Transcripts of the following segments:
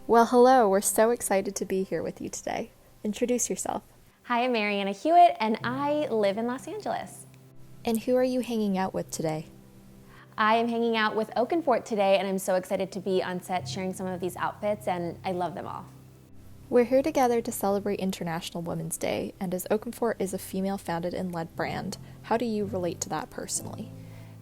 Well, hello, we're so excited to be here with you today. Introduce yourself. Hi, I'm Marianna Hewitt, and I live in Los Angeles. And who are you hanging out with today? I am hanging out with Oakenfort today, and I'm so excited to be on set sharing some of these outfits, and I love them all. We're here together to celebrate International Women's Day, and as Oakenfort is a female-founded and led brand, how do you relate to that personally?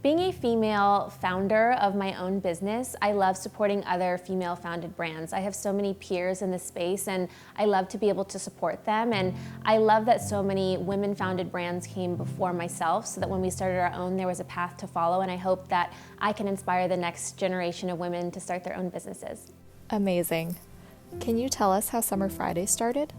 Being a female founder of my own business, I love supporting other female-founded brands. I have so many peers in this space, and I love to be able to support them. And I love that so many women-founded brands came before myself, so that when we started our own, there was a path to follow. And I hope that I can inspire the next generation of women to start their own businesses. Amazing. Can you tell us how Summer Fridays started?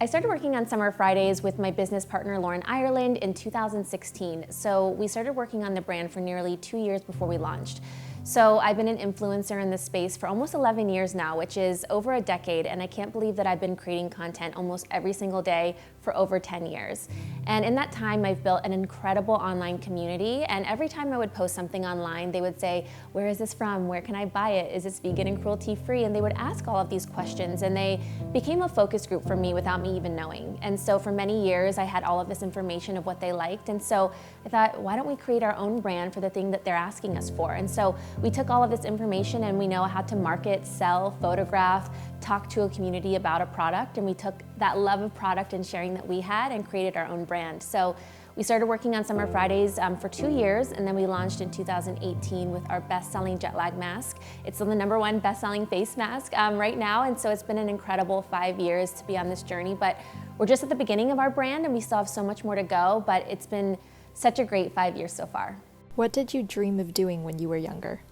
I started working on Summer Fridays with my business partner, Lauren Ireland, in 2016. So we started working on the brand for nearly 2 years before we launched. So I've been an influencer in this space for almost 11 years now, which is over a decade, and I can't believe that I've been creating content almost every single day for over 10 years. And in that time, I've built an incredible online community, and every time I would post something online, they would say, where is this from? Where can I buy it? Is this vegan and cruelty-free? And they would ask all of these questions, and they became a focus group for me without me even knowing. And so for many years, I had all of this information of what they liked, and so I thought, why don't we create our own brand for the thing that they're asking us for? And so we took all of this information and we know how to market, sell, photograph, talk to a community about a product, and we took that love of product and sharing that we had and created our own brand. So we started working on Summer Fridays for 2 years, and then we launched in 2018 with our best-selling jet lag mask. It's the #1 best-selling face mask right now, and so it's been an incredible 5 years to be on this journey. But we're just at the beginning of our brand, and we still have so much more to go, but it's been such a great 5 years so far. What did you dream of doing when you were younger?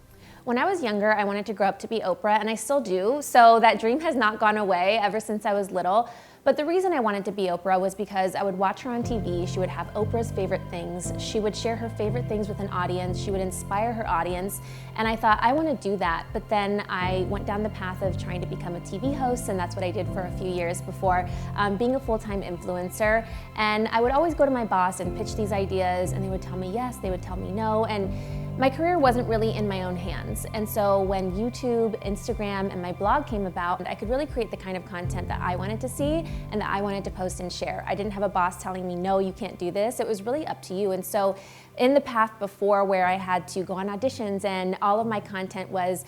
When I was younger, I wanted to grow up to be Oprah, and I still do. So that dream has not gone away ever since I was little. But the reason I wanted to be Oprah was because I would watch her on TV. She would have Oprah's favorite things. She would share her favorite things with an audience. She would inspire her audience. And I thought, I want to do that. But then I went down the path of trying to become a TV host, and that's what I did for a few years before being a full-time influencer. And I would always go to my boss and pitch these ideas, and they would tell me yes, they would tell me no. And my career wasn't really in my own hands. And so when YouTube, Instagram, and my blog came about, I could really create the kind of content that I wanted to see and that I wanted to post and share. I didn't have a boss telling me, no, you can't do this. It was really up to you. And so in the path before, where I had to go on auditions and all of my content was,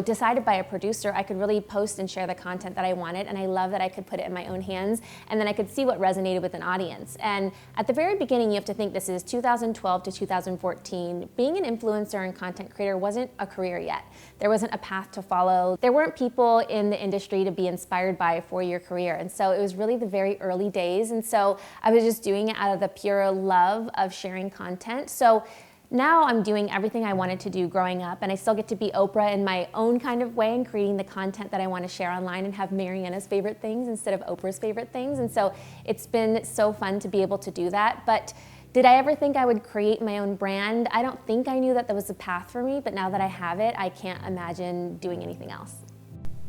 decided by a producer, I could really post and share the content that I wanted. And I love that I could put it in my own hands, and then I could see what resonated with an audience. And at the very beginning, you have to think this is 2012 to 2014. Being an influencer and content creator wasn't a career yet. There wasn't a path to follow. There weren't people in the industry to be inspired by for your career. And so it was really the very early days. And so I was just doing it out of the pure love of sharing content. So now I'm doing everything I wanted to do growing up, and I still get to be Oprah in my own kind of way and creating the content that I want to share online and have Marianna's favorite things instead of Oprah's favorite things. And so it's been so fun to be able to do that. But did I ever think I would create my own brand? I don't think I knew that there was a path for me, but now that I have it, I can't imagine doing anything else.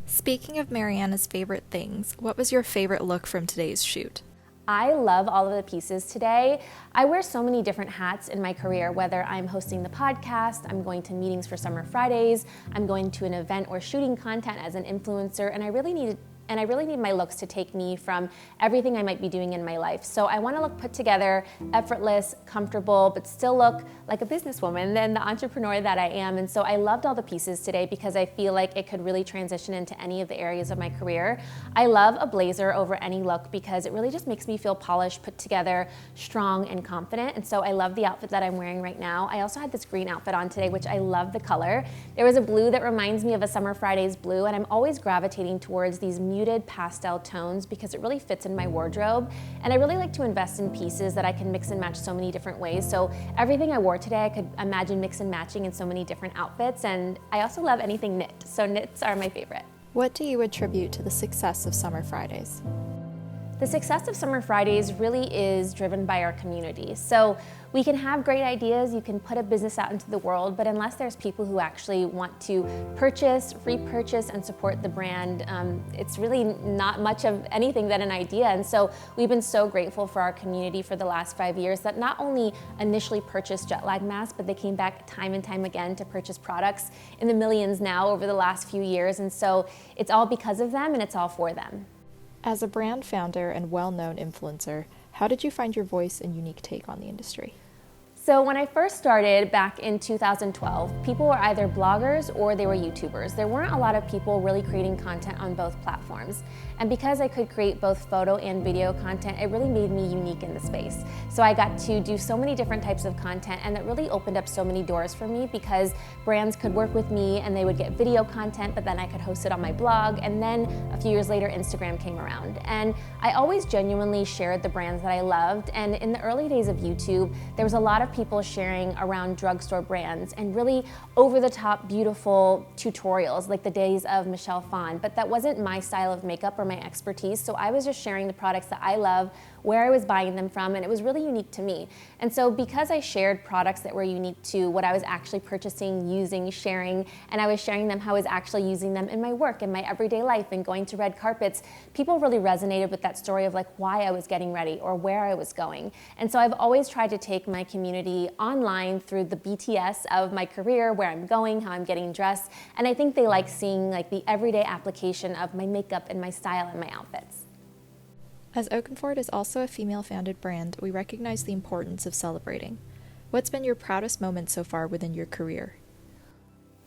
Speaking of Marianna's favorite things, what was your favorite look from today's shoot? I love all of the pieces today. I wear so many different hats in my career, whether I'm hosting the podcast, I'm going to meetings for Summer Fridays, I'm going to an event or shooting content as an influencer, and I really need my looks to take me from everything I might be doing in my life. So I want to look put together, effortless, comfortable, but still look like a businesswoman and the entrepreneur that I am. And so I loved all the pieces today because I feel like it could really transition into any of the areas of my career. I love a blazer over any look because it really just makes me feel polished, put together, strong, and confident. And so I love the outfit that I'm wearing right now. I also had this green outfit on today, which I love the color. There was a blue that reminds me of a Summer Fridays blue, and I'm always gravitating towards these muted pastel tones because it really fits in my wardrobe. And I really like to invest in pieces that I can mix and match so many different ways. So everything I wore today, I could imagine mix and matching in so many different outfits. And I also love anything knit. So knits are my favorite. What do you attribute to the success of Summer Fridays? The success of Summer Fridays really is driven by our community. So we can have great ideas, you can put a business out into the world, but unless there's people who actually want to purchase, repurchase, and support the brand, it's really not much of anything than an idea. And so we've been so grateful for our community for the last 5 years that not only initially purchased jet lag masks, but they came back time and time again to purchase products in the millions now over the last few years. And so it's all because of them and it's all for them. As a brand founder and well-known influencer, how did you find your voice and unique take on the industry? So when I first started back in 2012, people were either bloggers or they were YouTubers. There weren't a lot of people really creating content on both platforms. And because I could create both photo and video content, it really made me unique in the space. So I got to do so many different types of content, and it really opened up so many doors for me because brands could work with me and they would get video content, but then I could host it on my blog. And then a few years later, Instagram came around. And I always genuinely shared the brands that I loved. And in the early days of YouTube, there was a lot of people sharing around drugstore brands and really over-the-top beautiful tutorials like the days of Michelle Phan, but that wasn't my style of makeup or my expertise, so I was just sharing the products that I love, where I was buying them from, and it was really unique to me. And so because I shared products that were unique to what I was actually purchasing, using, sharing, and I was sharing them how I was actually using them in my work, in my everyday life, and going to red carpets, people really resonated with that story of like why I was getting ready or where I was going. And so I've always tried to take my community online through the BTS of my career, where I'm going, how I'm getting dressed, and I think they like seeing like the everyday application of my makeup and my style and my outfits. As Oakenford is also a female-founded brand, we recognize the importance of celebrating. What's been your proudest moment so far within your career?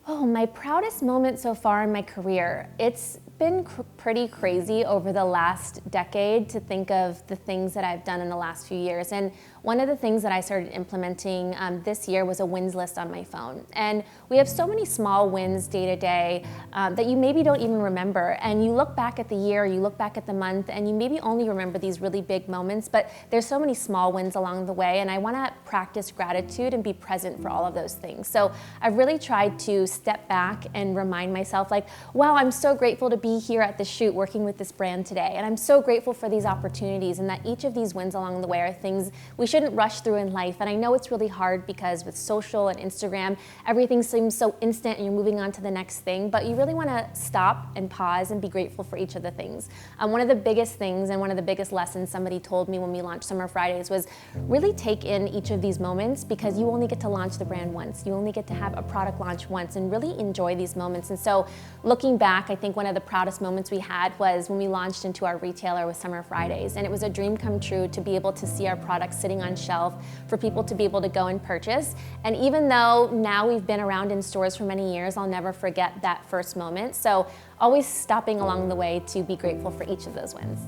Oh, my proudest moment so far in my career. It's been pretty crazy over the last decade to think of the things that I've done in the last few years. And one of the things that I started implementing this year was a wins list on my phone. And we have so many small wins day to day that you maybe don't even remember. And you look back at the year, you look back at the month, and you maybe only remember these really big moments, but there's so many small wins along the way. And I want to practice gratitude and be present for all of those things. So I've really tried to step back and remind myself like, wow, I'm so grateful to be here at the shoot working with this brand today. And I'm so grateful for these opportunities and that each of these wins along the way are things we shouldn't rush through in life. And I know it's really hard because with social and Instagram, everything seems so instant and you're moving on to the next thing, but you really want to stop and pause and be grateful for each of the things. One of the biggest things and one of the biggest lessons somebody told me when we launched Summer Fridays was really take in each of these moments because you only get to launch the brand once. You only get to have a product launch once and really enjoy these moments. And so looking back, I think one of the proudest moments we had was when we launched into our retailer with Summer Fridays. And it was a dream come true to be able to see our products sitting on shelf for people to be able to go and purchase. And even though now we've been around in stores for many years, I'll never forget that first moment. So always stopping along the way to be grateful for each of those wins.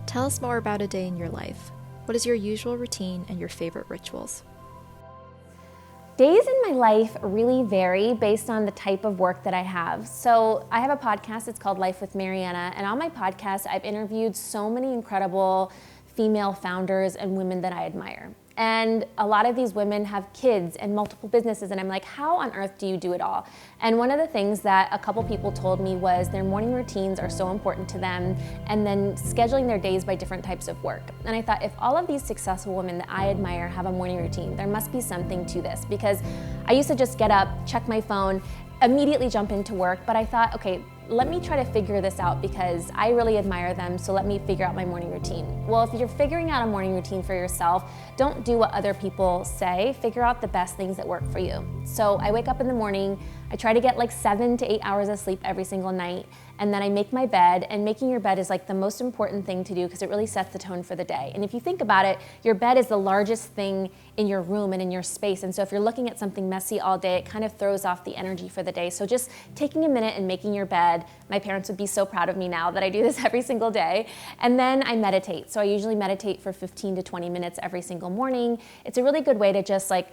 Tell us more about a day in your life. What is your usual routine and your favorite rituals? Days in my life really vary based on the type of work that I have. So I have a podcast, it's called Life with Marianna, and on my podcast I've interviewed so many incredible female founders and women that I admire. And a lot of these women have kids and multiple businesses, and I'm like, how on earth do you do it all? And one of the things that a couple people told me was their morning routines are so important to them, and then scheduling their days by different types of work. And I thought, if all of these successful women that I admire have a morning routine, there must be something to this, because I used to just get up, check my phone, immediately jump into work, but I thought, okay, let me try to figure this out because I really admire them, so let me figure out my morning routine. Well, if you're figuring out a morning routine for yourself, don't do what other people say, figure out the best things that work for you. So I wake up in the morning, I try to get like 7 to 8 hours of sleep every single night, and then I make my bed, and making your bed is like the most important thing to do because it really sets the tone for the day. And if you think about it, your bed is the largest thing in your room and in your space, and so if you're looking at something messy all day, it kind of throws off the energy for the day. So just taking a minute and making your bed, my parents would be so proud of me now that I do this every single day. And then I meditate. So I usually meditate for 15 to 20 minutes every single morning. It's a really good way to just like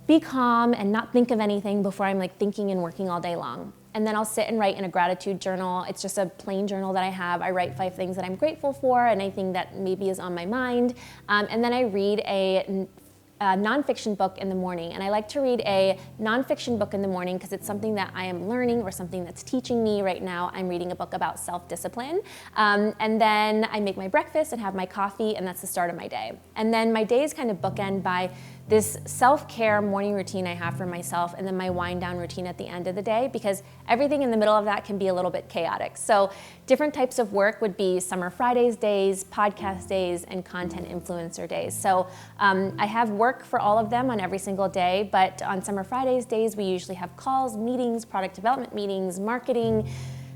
be calm and not think of anything before I'm like thinking and working all day long. And then I'll sit and write in a gratitude journal. It's just a plain journal that I have. I write 5 things that I'm grateful for and anything that maybe is on my mind. And then I read a nonfiction book in the morning. And I like to read a nonfiction book in the morning because it's something that I am learning or something that's teaching me. Right now, I'm reading a book about self-discipline. And then I make my breakfast and have my coffee, and that's the start of my day. And then my days kind of bookend by this self-care morning routine I have for myself, and then my wind down routine at the end of the day, because everything in the middle of that can be a little bit chaotic. So different types of work would be Summer Fridays days, podcast days, and content influencer days. So I have work for all of them on every single day, but on Summer Fridays days, we usually have calls, meetings, product development meetings, marketing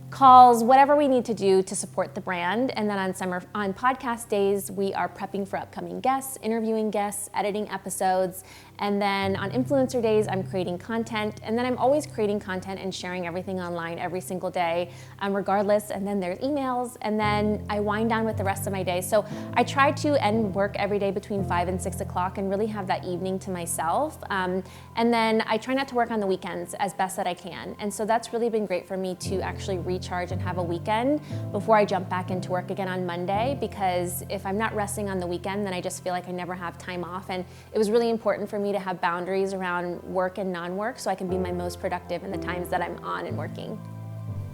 calls, whatever we need to do to support the brand. And then on podcast days, we are prepping for upcoming guests, interviewing guests, editing episodes. And then on influencer days, I'm creating content. And then I'm always creating content and sharing everything online every single day, regardless. And then there's emails. And then I wind down with the rest of my day. So I try to end work every day between 5 and 6 o'clock and really have that evening to myself. And then I try not to work on the weekends as best that I can. And so that's really been great for me to actually recharge and have a weekend before I jump back into work again on Monday, because if I'm not resting on the weekend, then I just feel like I never have time off. And it was really important for me to have boundaries around work and non-work so I can be my most productive in the times that I'm on and working.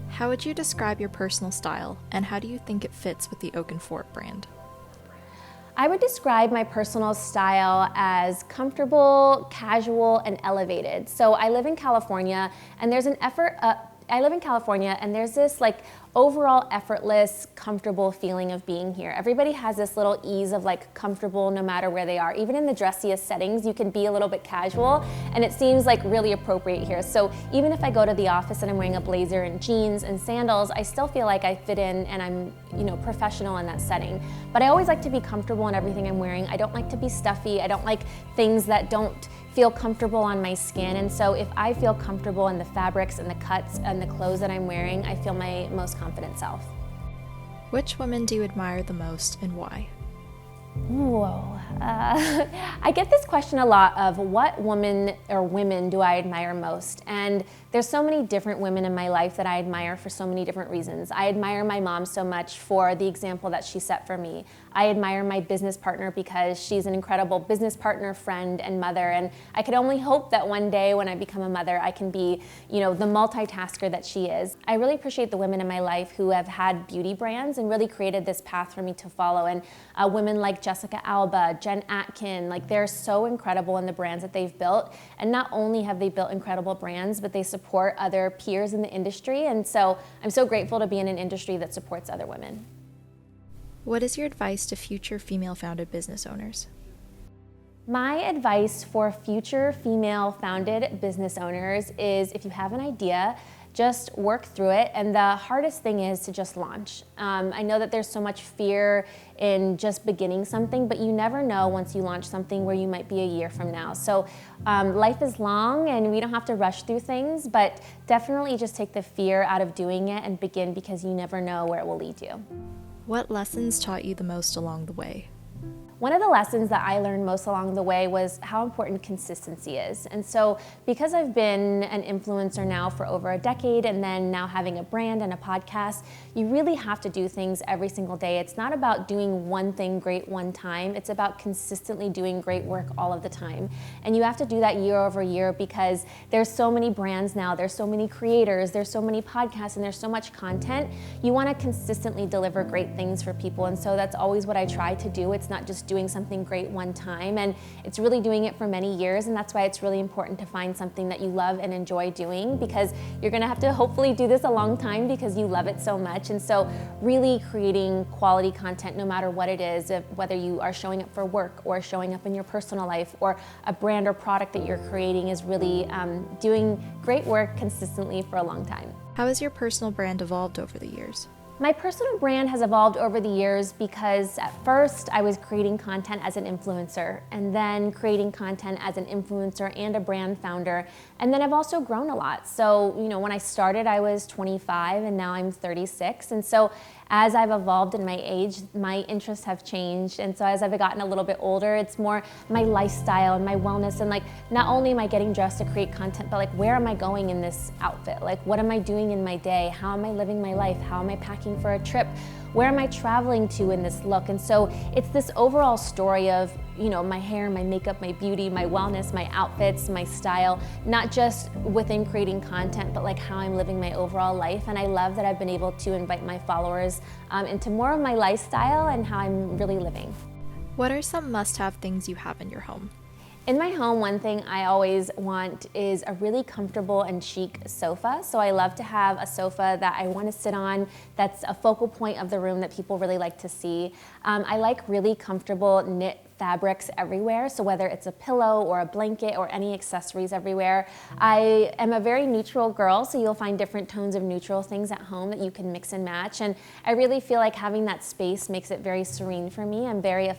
How would you describe your personal style, and how do you think it fits with the Oakenfort brand? I would describe my personal style as comfortable, casual, and elevated. So I live in California, and there's this like overall effortless, comfortable feeling of being here. Everybody has this little ease of like comfortable no matter where they are. Even in the dressiest settings, you can be a little bit casual, and it seems like really appropriate here. So even if I go to the office and I'm wearing a blazer and jeans and sandals, I still feel like I fit in and I'm, professional in that setting. But I always like to be comfortable in everything I'm wearing. I don't like to be stuffy. I don't like things that don't feel comfortable on my skin. And so if I feel comfortable in the fabrics and the cuts and the clothes that I'm wearing, I feel my most confident self. Which women do you admire the most, and why? Whoa. I get this question a lot of what woman or women do I admire most? And there's so many different women in my life that I admire for so many different reasons. I admire my mom so much for the example that she set for me. I admire my business partner because she's an incredible business partner, friend, and mother. And I could only hope that one day when I become a mother, I can be, the multitasker that she is. I really appreciate the women in my life who have had beauty brands and really created this path for me to follow. And women like Jessica Alba, Jen Atkin, they're so incredible in the brands that they've built. And not only have they built incredible brands, but they support other peers in the industry. And so I'm so grateful to be in an industry that supports other women. What is your advice to future female-founded business owners? My advice for future female-founded business owners is if you have an idea, just work through it. And the hardest thing is to just launch. I know that there's so much fear in just beginning something, but you never know once you launch something where you might be a year from now. So life is long and we don't have to rush through things, but definitely just take the fear out of doing it and begin, because you never know where it will lead you. What lessons taught you the most along the way? One of the lessons that I learned most along the way was how important consistency is. And so because I've been an influencer now for over a decade, and then now having a brand and a podcast, you really have to do things every single day. It's not about doing one thing great one time. It's about consistently doing great work all of the time. And you have to do that year over year, because there's so many brands now, there's so many creators, there's so many podcasts, and there's so much content. You want to consistently deliver great things for people. And so that's always what I try to do. It's not just doing something great one time, and it's really doing it for many years. And that's why it's really important to find something that you love and enjoy doing, because you're gonna have to hopefully do this a long time because you love it so much. And so really creating quality content, no matter what it is, whether you are showing up for work or showing up in your personal life or a brand or product that you're creating, is really doing great work consistently for a long time. How has your personal brand evolved over the years? My personal brand has evolved over the years because at first I was creating content as an influencer, and then creating content as an influencer and a brand founder. And then I've also grown a lot. So, when I started, I was 25 and now I'm 36. And so as I've evolved in my age, my interests have changed. And so as I've gotten a little bit older, it's more my lifestyle and my wellness. And not only am I getting dressed to create content, but where am I going in this outfit? What am I doing in my day? How am I living my life? How am I packing for a trip? Where am I traveling to in this look? And so it's this overall story of, my hair, my makeup, my beauty, my wellness, my outfits, my style, not just within creating content, but how I'm living my overall life. And I love that I've been able to invite my followers into more of my lifestyle and how I'm really living. What are some must-have things you have in your home? In my home, one thing I always want is a really comfortable and chic sofa. So I love to have a sofa that I want to sit on, that's a focal point of the room that people really like to see. I like really comfortable knit fabrics everywhere, so whether it's a pillow or a blanket or any accessories everywhere. I am a very neutral girl, so you'll find different tones of neutral things at home that you can mix and match, and I really feel like having that space makes it very serene for me. I'm really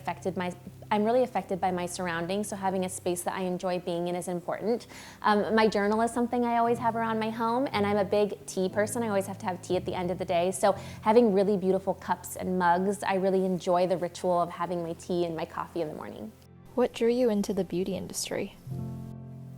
affected by my surroundings, so having a space that I enjoy being in is important. My journal is something I always have around my home, and I'm a big tea person. I always have to have tea at the end of the day, so having really beautiful cups and mugs, I really enjoy the ritual of having my tea and my coffee in the morning. What drew you into the beauty industry?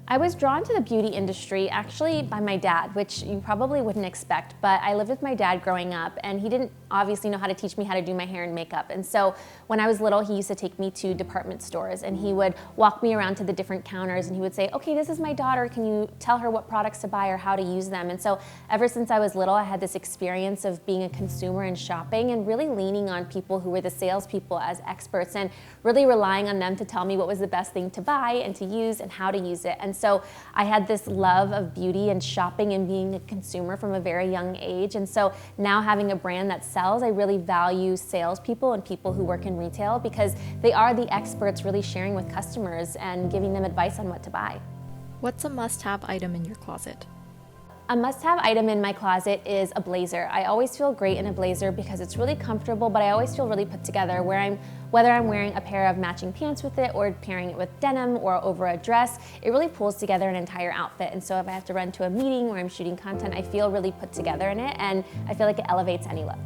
I was drawn to the beauty industry actually by my dad, which you probably wouldn't expect, but I lived with my dad growing up, and he didn't obviously know how to teach me how to do my hair and makeup. And so when I was little, he used to take me to department stores, and he would walk me around to the different counters, and he would say, okay, this is my daughter, can you tell her what products to buy or how to use them? And so ever since I was little, I had this experience of being a consumer and shopping and really leaning on people who were the salespeople as experts and really relying on them to tell me what was the best thing to buy and to use and how to use it. And so I had this love of beauty and shopping and being a consumer from a very young age. And so now having a brand that sells, I really value salespeople and people who work in retail because they are the experts really sharing with customers and giving them advice on what to buy. What's a must-have item in your closet? A must-have item in my closet is a blazer. I always feel great in a blazer because it's really comfortable, but I always feel really put together whether I'm wearing a pair of matching pants with it or pairing it with denim or over a dress, it really pulls together an entire outfit. And so if I have to run to a meeting where I'm shooting content, I feel really put together in it, and I feel like it elevates any look.